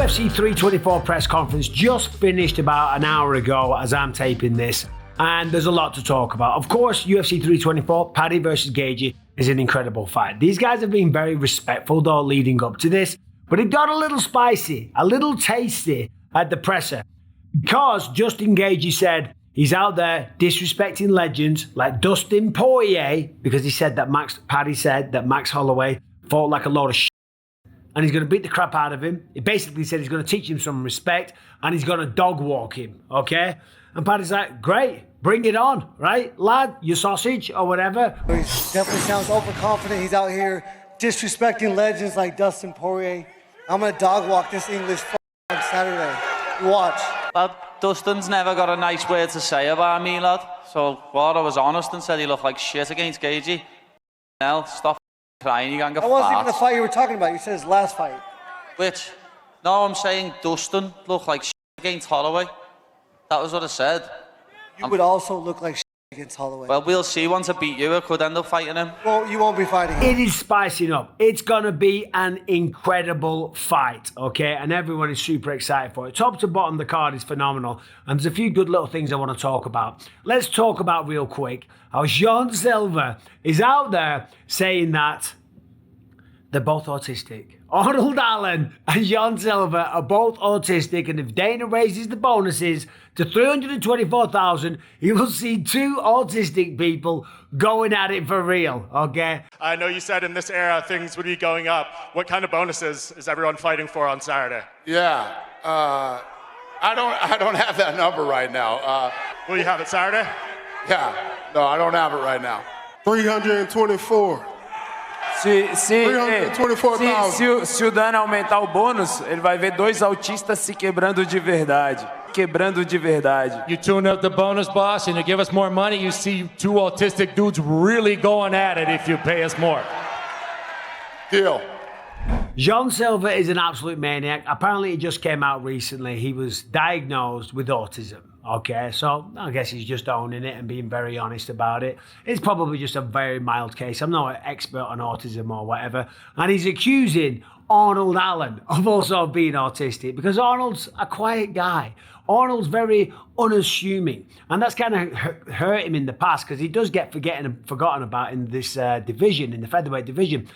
UFC 324 press conference just finished about an hour ago as I'm taping this, and there's a lot to talk about. Of course, UFC 324, Paddy versus Gaethje, is an incredible fight. These guys have been very respectful though leading up to this, but it got a little spicy, a little tasty at the presser, because Justin Gaethje said he's out there disrespecting legends like Dustin Poirier, because he said that Paddy said that Max Holloway fought like a load of shit, and he's going to beat the crap out of him. He basically said he's going to teach him some respect, and he's going to dog walk him, okay? And Paddy's like, great, bring it on, right, lad, you sausage or whatever. He definitely sounds overconfident. He's out here disrespecting legends like Dustin Poirier. I'm going to dog walk this English on Saturday. You watch. Well, Dustin's never got a nice word to say about me, lad. So, well, I was honest and said he looked like shit against Gaethje. Now, stop crying, you can't get That wasn't fat. even the fight you were talking about. You said his last fight. Which? No, I'm saying Dustin looked like shit against Holloway. That was what I said. You would also look like shit against Holloway. Well, we'll see. Once I beat you, I could end up fighting him. Well, you won't be fighting him. It is spicing up. It's going to be an incredible fight, okay? And everyone is super excited for it. Top to bottom, the card is phenomenal. And there's a few good little things I want to talk about. Let's talk about real quick how Sean Silva is out there saying that they're both autistic. Arnold Allen and Sean Silva are both autistic, and if Dana raises the bonuses to 324,000, you will see two autistic people going at it for real, okay? I know you said in this era things would be going up. What kind of bonuses is everyone fighting for on Saturday? Yeah, I don't have that number right now. Will you have it Saturday? Yeah, no, I don't have it right now. 324. Se o Dana aumentar o bônus, ele vai ver dois autistas se quebrando de verdade. You tune up the bonus, boss, and you give us more money, you see two autistic dudes really going at it if you pay us more. Deal. Sean Silva is an absolute maniac. Apparently, it just came out recently. He was diagnosed with autism. Okay, so I guess he's just owning it and being very honest about it. It's probably just a very mild case. I'm not an expert on autism or whatever. And he's accusing Arnold Allen of also being autistic, because Arnold's a quiet guy. Arnold's very unassuming. And that's kind of hurt him in the past, because he does get forgotten about in this division, in the featherweight division.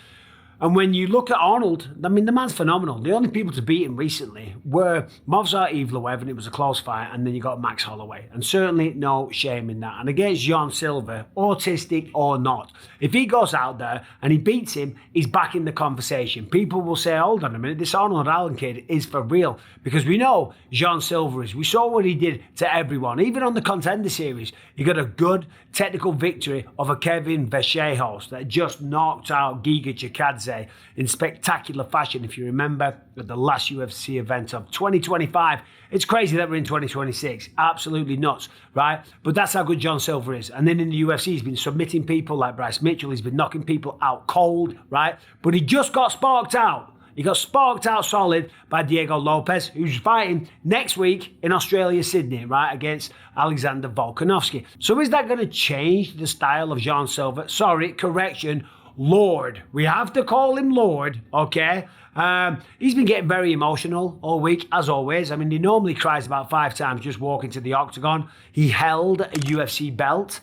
And when you look at Arnold, I mean, the man's phenomenal. The only people to beat him recently were Movsar Evloev, and it was a close fight, and then you got Max Holloway. And certainly no shame in that. And against Sean Silva, autistic or not, if he goes out there and he beats him, he's back in the conversation. People will say, hold on a minute, this Arnold Allen kid is for real. Because we know Sean Silva is. We saw what he did to everyone. Even on the Contender Series, he got a good technical victory over Kevin Vachejos that just knocked out Giga Chikadze in spectacular fashion, if you remember, at the last UFC event of 2025. It's crazy that we're in 2026. Absolutely nuts, right? But that's how good Sean Silva is. And then in the UFC, he's been submitting people like Bryce Mitchell. He's been knocking people out cold, right? But he just got sparked out. He got sparked out solid by Diego Lopez, who's fighting next week in Australia, Sydney, right, against Alexander Volkanovski. So is that going to change the style of Sean Silva? Sorry, correction, Lord. We have to call him Lord, okay? He's been getting very emotional all week, as always. I mean, he normally cries about 5 times just walking to the octagon. He held a UFC belt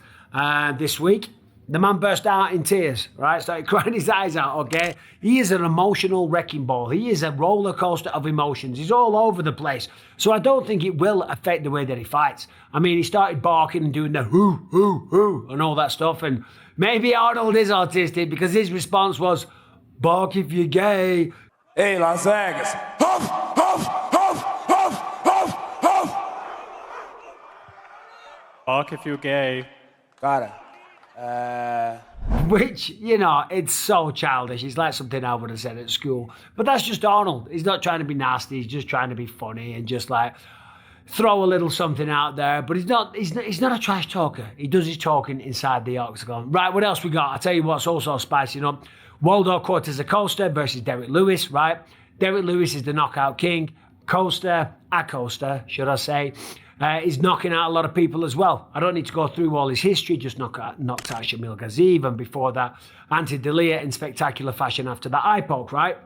this week. The man burst out in tears, right? Started crying his eyes out, okay? He is an emotional wrecking ball. He is a roller coaster of emotions. He's all over the place. So I don't think it will affect the way that he fights. I mean, he started barking and doing the hoo, and all that stuff. And maybe Arnold is autistic, because his response was, bark if you're gay. Hey, Las Vegas. Huff, huff, huff, huff, huff, huff. Fuck if you're gay. Cara, Which, you know, it's so childish. It's like something I would have said at school. But that's just Arnold. He's not trying to be nasty. He's just trying to be funny and just like throw a little something out there. But he's not a trash talker. He does his talking inside the octagon. Right, what else we got? I'll tell you what's also spicing up. Waldo Cortez Costa versus Derek Lewis, right? Derek Lewis is the knockout king. Costa, should I say, is knocking out a lot of people as well. I don't need to go through all his history, just knocked out Shamil Ghaziv, and before that, Ante Delia in spectacular fashion after that eye poke, right?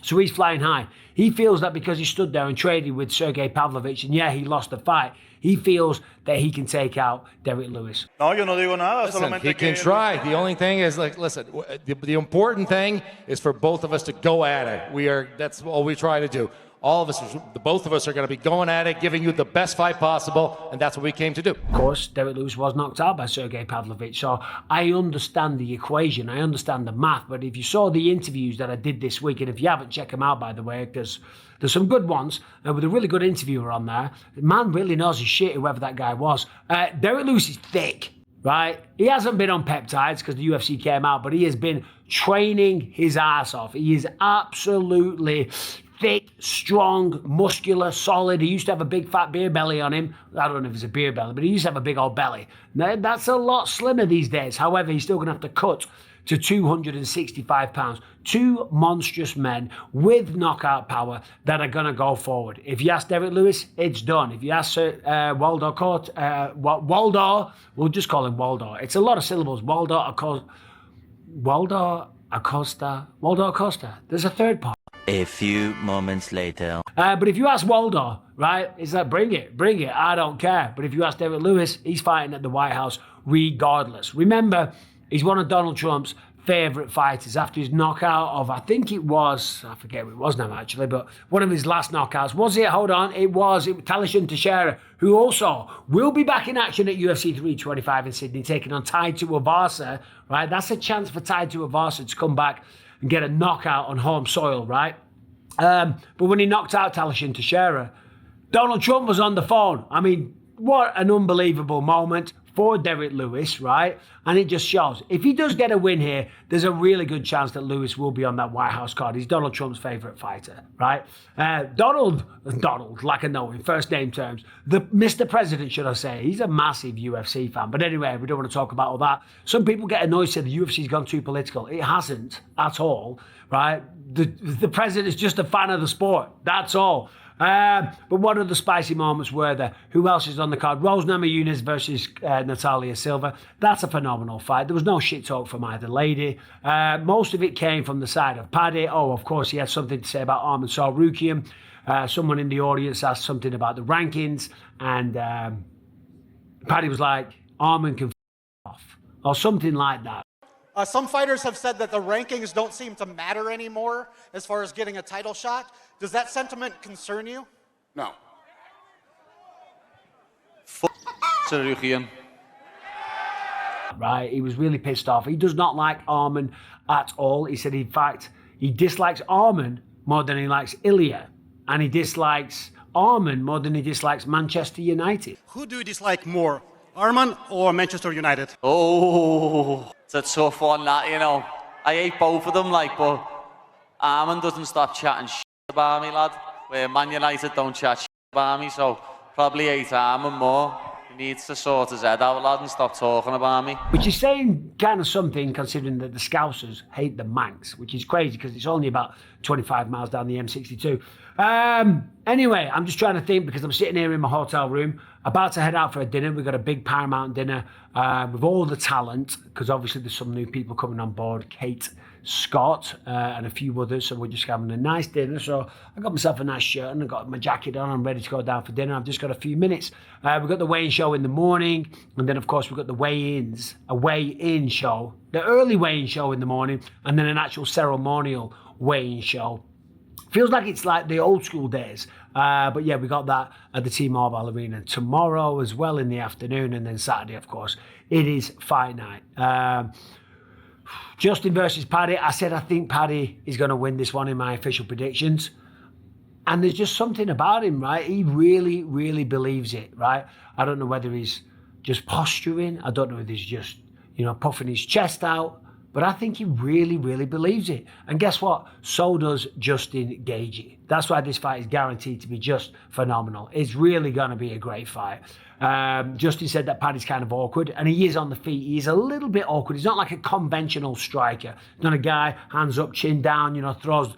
So he's flying high. He feels that because he stood there and traded with Sergey Pavlovich, and yeah, he lost the fight, he feels that he can take out Derek Lewis. No, yo no digo nada. Listen, Solamente he can que try. The only thing is, like, listen, the important thing is for both of us to go at it. That's all we try to do. All of us, both of us are going to be going at it, giving you the best fight possible, and that's what we came to do. Of course, Derek Lewis was knocked out by Sergey Pavlovich, so I understand the equation, I understand the math, but if you saw the interviews that I did this week, and if you haven't, check them out, by the way, because there's some good ones, with a really good interviewer on there. The man really knows his shit, whoever that guy was. Derek Lewis is thick, right? He hasn't been on peptides because the UFC came out, but he has been training his ass off. He is absolutely thick, strong, muscular, solid. He used to have a big fat beer belly on him. I don't know if it's a beer belly, but he used to have a big old belly. Now, that's a lot slimmer these days. However, he's still going to have to cut to 265 pounds. Two monstrous men with knockout power that are going to go forward. If you ask Derek Lewis, it's done. If you ask Waldo, we'll just call him Waldo. It's a lot of syllables. Waldo Acosta. There's a third part. A few moments later. But if you ask Waldo, right, it's like, bring it, I don't care. But if you ask Derek Lewis, he's fighting at the White House regardless. Remember, he's one of Donald Trump's favourite fighters after his knockout of, I forget what it was now actually, but one of his last knockouts. Was it? Hold on. It was Talishun Teixeira, who also will be back in action at UFC 325 in Sydney, taking on Tai Tuivasa, right? That's a chance for Tai Tuivasa to come back and get a knockout on home soil, right? But when he knocked out Talishun Teixeira, Donald Trump was on the phone. I mean, what an unbelievable moment for Derek Lewis, right? And it just shows. If he does get a win here, there's a really good chance that Lewis will be on that White House card. He's Donald Trump's favourite fighter, right? Donald, like I know in first name terms, the Mr. President, should I say, he's a massive UFC fan. But anyway, we don't want to talk about all that. Some people get annoyed, say the UFC's gone too political. It hasn't at all, right? The president is just a fan of the sport. That's all. But one of the spicy moments were there. Who else is on the card? Rose Namajunas versus Natalia Silva. That's a phenomenal fight. There was no shit talk from either lady. Most of it came from the side of Paddy. Oh, of course, he had something to say about Arman Tsarukyan. Someone in the audience asked something about the rankings, and Paddy was like, Arman can off, or something like that. Some fighters have said that the rankings don't seem to matter anymore as far as getting a title shot. Does that sentiment concern you? No. Tsarukyan. Right, he was really pissed off. He does not like Arman at all. He said, in fact, he dislikes Arman more than he likes Ilya, and he dislikes Arman more than he dislikes Manchester United. Who do you dislike more, Arman or Manchester United? Oh, it's a tough one, that, you know. I hate both of them, like, but Arman doesn't stop chatting shit about me, lad. Where Man United don't chat shit about me, so probably hate Arman more. He needs to sort his head out, lad, and stop talking about me. Which is saying kind of something, considering that the Scousers hate the Manx, which is crazy because it's only about 25 miles down the M62. Anyway, I'm just trying to think because I'm sitting here in my hotel room, about to head out for a dinner. We've got a big Paramount dinner with all the talent, because obviously there's some new people coming on board. Kate Scott and a few others, so we're just having a nice dinner. So I got myself a nice shirt and I got my jacket on. I'm ready to go down for dinner. I've just got a few minutes. We've got the weigh-in show in the morning, and then of course we've got the weigh-ins, a weigh-in show, the early weigh-in show in the morning, and then an actual ceremonial weigh-in show. Feels like it's like the old school days. But yeah, we got that at the T-Mobile Arena tomorrow as well in the afternoon, and then Saturday, of course, it is fight night. Justin versus Paddy. I said I think Paddy is going to win this one in my official predictions. And there's just something about him, right? He really, really believes it, right? I don't know whether he's just posturing. I don't know if he's just, puffing his chest out. But I think he really, really believes it. And guess what? So does Justin Gaethje. That's why this fight is guaranteed to be just phenomenal. It's really going to be a great fight. Justin said that Paddy's kind of awkward, and he is on the feet. He's a little bit awkward. He's not like a conventional striker. He's not a guy, hands up, chin down, throws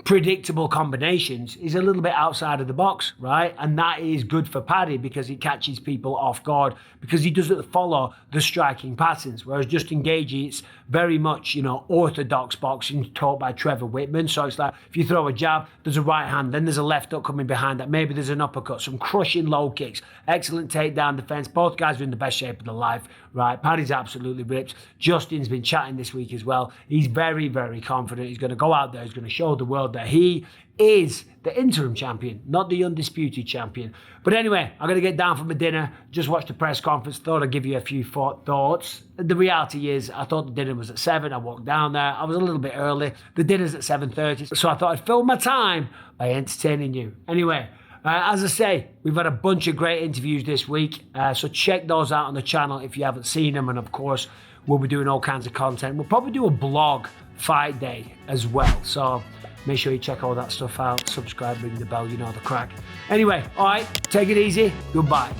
predictable combinations is a little bit outside of the box, right? And that is good for Paddy because it catches people off guard because he doesn't follow the striking patterns. Whereas Justin Gaethje, it's very much, orthodox boxing taught by Trevor Whitman. So it's like if you throw a jab, there's a right hand, then there's a left hook coming behind that. Maybe there's an uppercut, some crushing low kicks, excellent takedown defense. Both guys are in the best shape of their life, right? Paddy's absolutely ripped. Justin's been chatting this week as well. He's very, very confident. He's going to go out there. He's going to show the world that he is the interim champion, not the undisputed champion. But anyway, I'm going to get down for my dinner, just watch the press conference, thought I'd give you a few thoughts. The reality is, I thought the dinner was at 7, I walked down there, I was a little bit early, the dinner's at 7:30, so I thought I'd fill my time by entertaining you. Anyway, as I say, we've had a bunch of great interviews this week, so check those out on the channel if you haven't seen them, and of course, we'll be doing all kinds of content. We'll probably do a blog fight day as well, so make sure you check all that stuff out, subscribe, ring the bell, you know the crack. Anyway, all right, take it easy, goodbye.